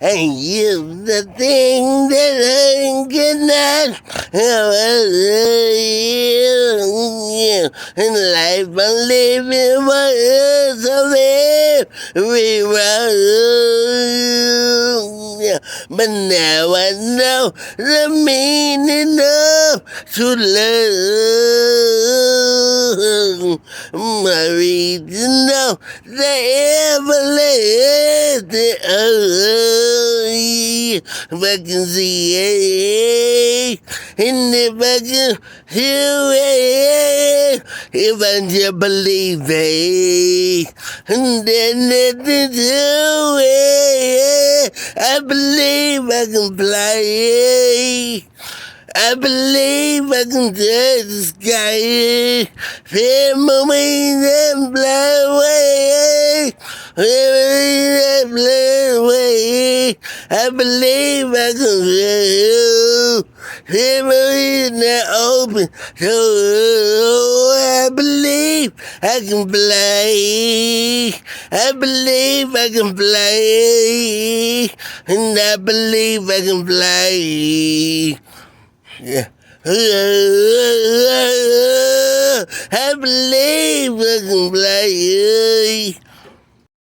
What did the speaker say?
and you the thing that I cannot in life I'm living what is of every wrong. But now I know the meaning of true love. My reason know the everlasting if I can see it, and if I can hear it, if I just believe it, and then nothing to it, I believe I can fly it. I believe I can touch the sky, feel my wings and fly away. I believe I can feel, feel my wings are open, so I believe I can fly. I believe I can fly, and I believe I can fly. Yeah. I believe I can fly.